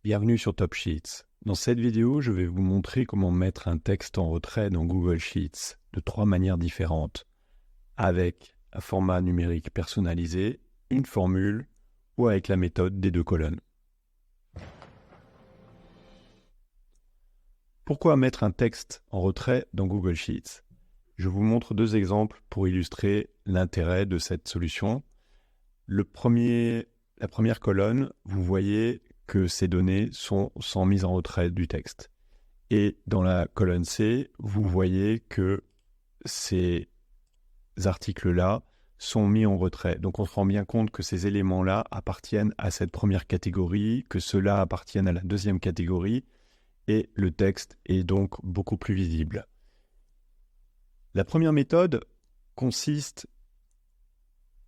Bienvenue sur Top Sheets. Dans cette vidéo, je vais vous montrer comment mettre un texte en retrait dans Google Sheets de 3 manières différentes, avec un format numérique personnalisé, une formule ou avec la méthode des 2 colonnes. Pourquoi mettre un texte en retrait dans Google Sheets? Je vous montre 2 exemples pour illustrer l'intérêt de cette solution. La première colonne, vous voyez que ces données sont sans mise en retrait du texte. Et dans la colonne C, vous voyez que ces articles-là sont mis en retrait. Donc on se rend bien compte que ces éléments-là appartiennent à cette première catégorie, que ceux-là appartiennent à la deuxième catégorie, et le texte est donc beaucoup plus visible. La première méthode consiste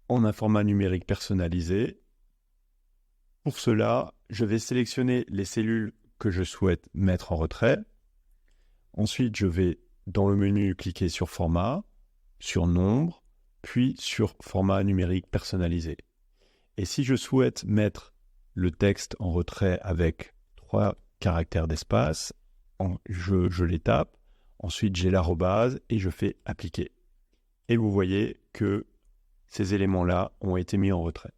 en un format numérique personnalisé. Pour cela, je vais sélectionner les cellules que je souhaite mettre en retrait. Ensuite, je vais dans le menu cliquer sur Format, sur Nombre, puis sur Format numérique personnalisé. Et si je souhaite mettre le texte en retrait avec 3 caractères d'espace, je les tape, ensuite j'ai l'arrobase et je fais Appliquer. Et vous voyez que ces éléments-là ont été mis en retrait.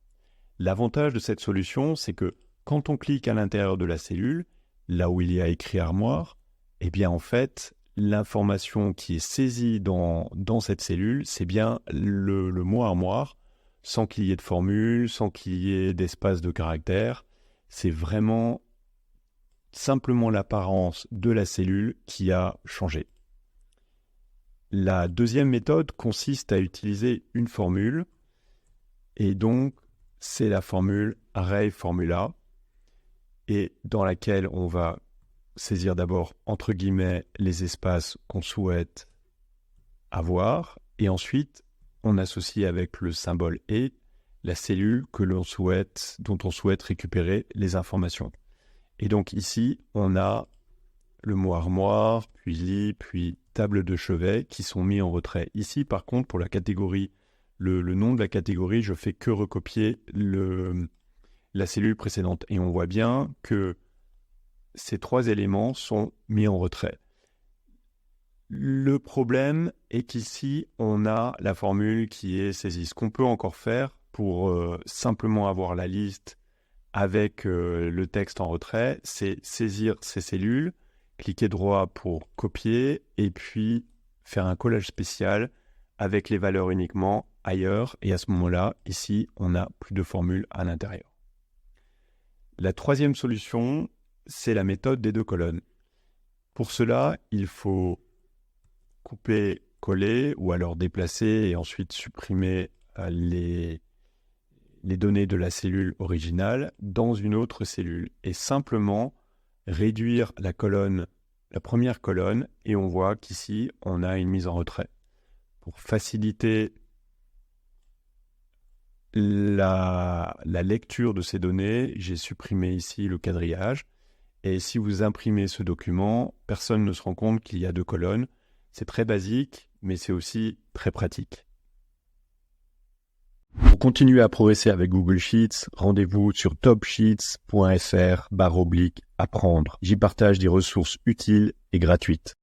L'avantage de cette solution, c'est que quand on clique à l'intérieur de la cellule, là où il y a écrit armoire, eh bien en fait, l'information qui est saisie dans cette cellule, c'est bien le mot armoire, sans qu'il y ait de formule, sans qu'il y ait d'espace de caractère. C'est vraiment simplement l'apparence de la cellule qui a changé. La deuxième méthode consiste à utiliser une formule, et donc c'est la formule Array Formula, et dans laquelle on va saisir d'abord entre guillemets les espaces qu'on souhaite avoir, et ensuite on associe avec le symbole et la cellule dont on souhaite récupérer les informations. Et donc ici on a le mot armoire, puis lit, puis table de chevet qui sont mis en retrait. Ici par contre pour la catégorie, le nom de la catégorie, je fais que recopier la cellule précédente. Et on voit bien que ces 3 éléments sont mis en retrait. Le problème est qu'ici, on a la formule qui est saisie. Ce qu'on peut encore faire pour simplement avoir la liste avec le texte en retrait, c'est saisir ces cellules, cliquer droit pour copier et puis faire un collage spécial avec les valeurs uniquement ailleurs. Et à ce moment-là, ici, on n'a plus de formule à l'intérieur. La troisième solution, c'est la méthode des 2 colonnes. Pour cela, il faut couper, coller ou alors déplacer et ensuite supprimer les données de la cellule originale dans une autre cellule et simplement réduire la première colonne et on voit qu'ici, on a une mise en retrait. Pour faciliter la lecture de ces données, j'ai supprimé ici le quadrillage. Et si vous imprimez ce document, personne ne se rend compte qu'il y a 2 colonnes. C'est très basique, mais c'est aussi très pratique. Pour continuer à progresser avec Google Sheets, rendez-vous sur topsheets.fr/apprendre. J'y partage des ressources utiles et gratuites.